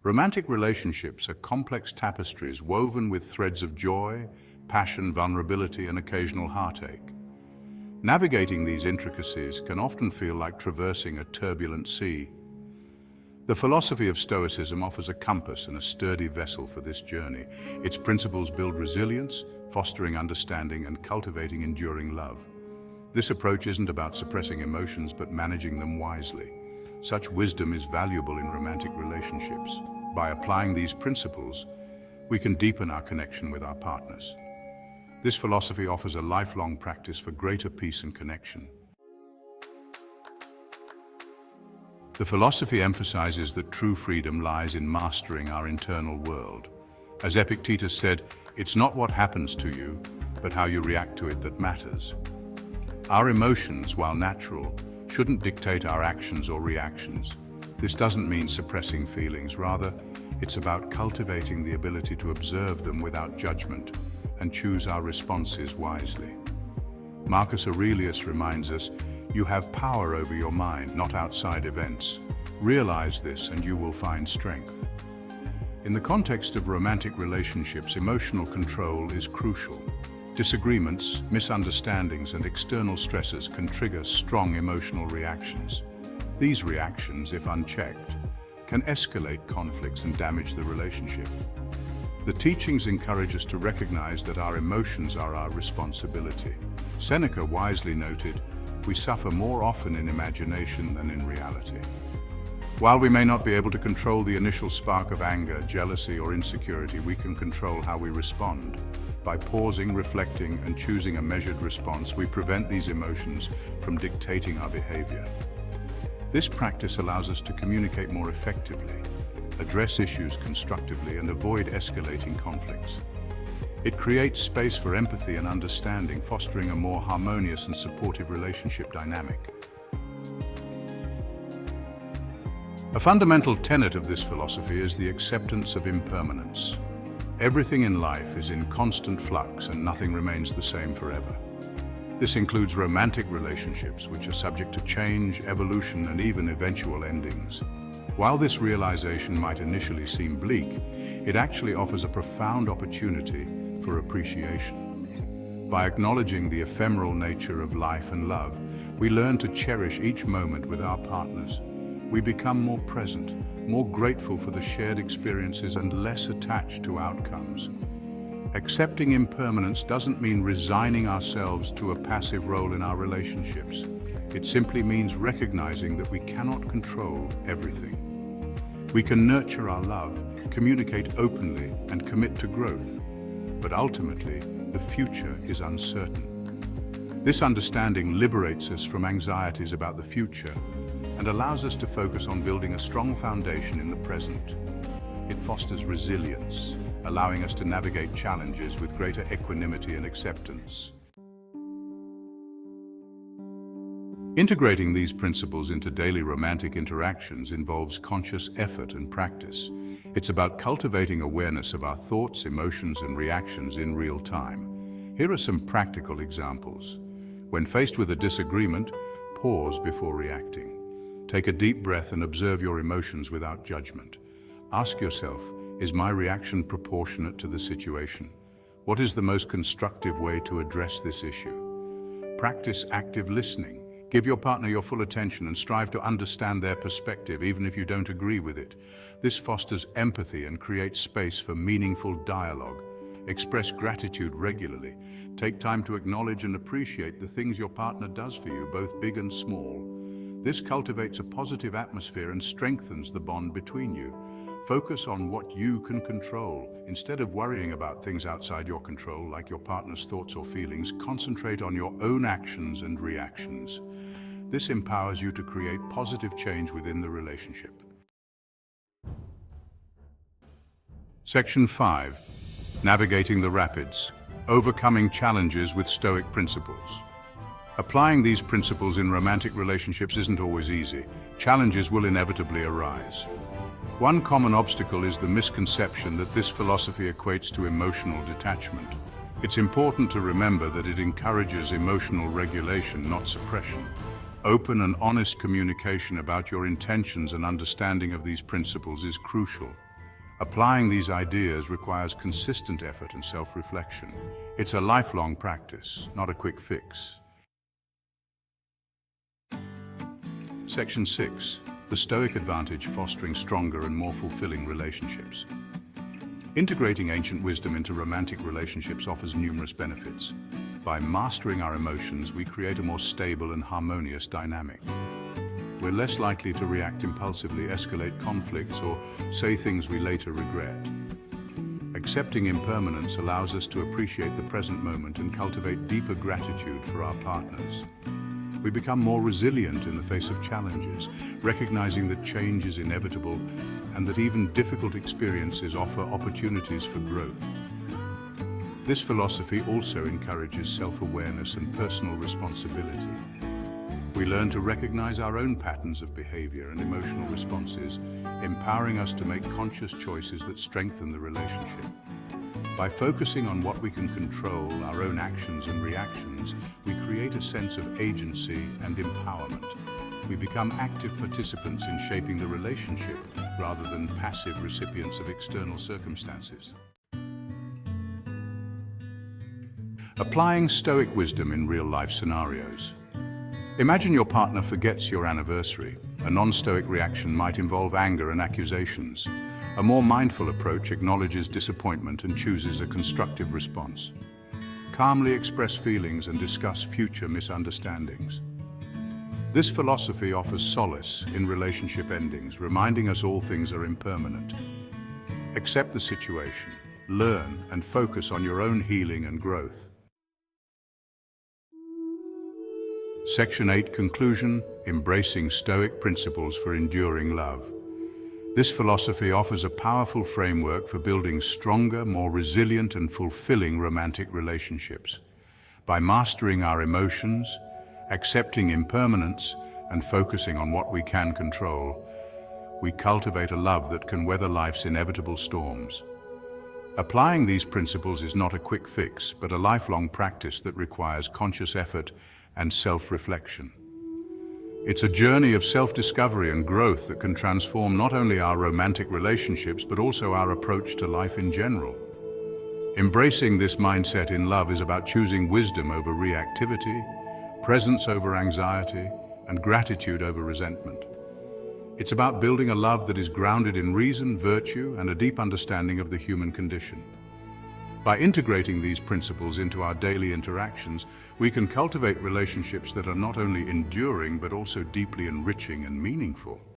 Romantic relationships are complex tapestries woven with threads of joy, passion, vulnerability, and occasional heartache. Navigating these intricacies can often feel like traversing a turbulent sea. The philosophy of Stoicism offers a compass and a sturdy vessel for this journey. Its principles build resilience, fostering understanding and cultivating enduring love. This approach isn't about suppressing emotions but managing them wisely. Such wisdom is valuable in romantic relationships. By applying these principles, we can deepen our connection with our partners. This philosophy offers a lifelong practice for greater peace and connection. The philosophy emphasizes that true freedom lies in mastering our internal world. As Epictetus said, it's not what happens to you, but how you react to it that matters. Our emotions, while natural, shouldn't dictate our actions or reactions. This doesn't mean suppressing feelings. Rather, it's about cultivating the ability to observe them without judgment and choose our responses wisely. Marcus Aurelius reminds us, you have power over your mind, not outside events. Realize this and you will find strength. In the context of romantic relationships, emotional control is crucial. Disagreements, misunderstandings, and external stresses can trigger strong emotional reactions. These reactions, if unchecked, can escalate conflicts and damage the relationship. The teachings encourage us to recognize that our emotions are our responsibility. Seneca wisely noted, we suffer more often in imagination than in reality. While we may not be able to control the initial spark of anger, jealousy, or insecurity, we can control how we respond. By pausing, reflecting, and choosing a measured response, we prevent these emotions from dictating our behavior. This practice allows us to communicate more effectively, address issues constructively, and avoid escalating conflicts. It creates space for empathy and understanding, fostering a more harmonious and supportive relationship dynamic. A fundamental tenet of this philosophy is the acceptance of impermanence. Everything in life is in constant flux and nothing remains the same forever. This includes romantic relationships, which are subject to change, evolution, and even eventual endings. While this realization might initially seem bleak, it actually offers a profound opportunity for appreciation. By acknowledging the ephemeral nature of life and love, we learn to cherish each moment with our partners. We become more present, more grateful for the shared experiences, and less attached to outcomes. Accepting impermanence doesn't mean resigning ourselves to a passive role in our relationships. It simply means recognizing that we cannot control everything. We can nurture our love, communicate openly, and commit to growth. But ultimately, the future is uncertain. This understanding liberates us from anxieties about the future and allows us to focus on building a strong foundation in the present. It fosters resilience, allowing us to navigate challenges with greater equanimity and acceptance. Integrating these principles into daily romantic interactions involves conscious effort and practice. It's about cultivating awareness of our thoughts, emotions, and reactions in real time. Here are some practical examples. When faced with a disagreement, pause before reacting. Take a deep breath and observe your emotions without judgment. Ask yourself, is my reaction proportionate to the situation? What is the most constructive way to address this issue? Practice active listening. Give your partner your full attention and strive to understand their perspective, even if you don't agree with it. This fosters empathy and creates space for meaningful dialogue. Express gratitude regularly. Take time to acknowledge and appreciate the things your partner does for you, both big and small. This cultivates a positive atmosphere and strengthens the bond between you. Focus on what you can control. Instead of worrying about things outside your control, like your partner's thoughts or feelings, concentrate on your own actions and reactions. This empowers you to create positive change within the relationship. Section 5. Navigating the rapids. Overcoming challenges with Stoic principles. Applying these principles in romantic relationships isn't always easy. Challenges will inevitably arise. One common obstacle is the misconception that this philosophy equates to emotional detachment. It's important to remember that it encourages emotional regulation, not suppression. Open and honest communication about your intentions and understanding of these principles is crucial. Applying these ideas requires consistent effort and self-reflection. It's a lifelong practice, not a quick fix. Section 6. The Stoic Advantage: Fostering Stronger and More Fulfilling Relationships. Integrating ancient wisdom into romantic relationships offers numerous benefits. By mastering our emotions, we create a more stable and harmonious dynamic. We're less likely to react impulsively, escalate conflicts, or say things we later regret. Accepting impermanence allows us to appreciate the present moment and cultivate deeper gratitude for our partners. We become more resilient in the face of challenges, recognizing that change is inevitable and that even difficult experiences offer opportunities for growth. This philosophy also encourages self-awareness and personal responsibility. We learn to recognize our own patterns of behavior and emotional responses, empowering us to make conscious choices that strengthen the relationship. By focusing on what we can control, our own actions and reactions, we create a sense of agency and empowerment. We become active participants in shaping the relationship rather than passive recipients of external circumstances. Applying Stoic wisdom in real-life scenarios. Imagine your partner forgets your anniversary. A non-Stoic reaction might involve anger and accusations. A more mindful approach acknowledges disappointment and chooses a constructive response. Calmly express feelings and discuss future misunderstandings. This philosophy offers solace in relationship endings, reminding us all things are impermanent. Accept the situation, learn, and focus on your own healing and growth. Section 8. Conclusion: Embracing Stoic Principles for Enduring Love. This philosophy offers a powerful framework for building stronger, more resilient and fulfilling romantic relationships. By mastering our emotions, accepting impermanence, and focusing on what we can control, we cultivate a love that can weather life's inevitable storms. Applying these principles is not a quick fix, but a lifelong practice that requires conscious effort and self-reflection. It's a journey of self-discovery and growth that can transform not only our romantic relationships, but also our approach to life in general. Embracing this mindset in love is about choosing wisdom over reactivity, presence over anxiety, and gratitude over resentment. It's about building a love that is grounded in reason, virtue, and a deep understanding of the human condition. By integrating these principles into our daily interactions, we can cultivate relationships that are not only enduring but also deeply enriching and meaningful.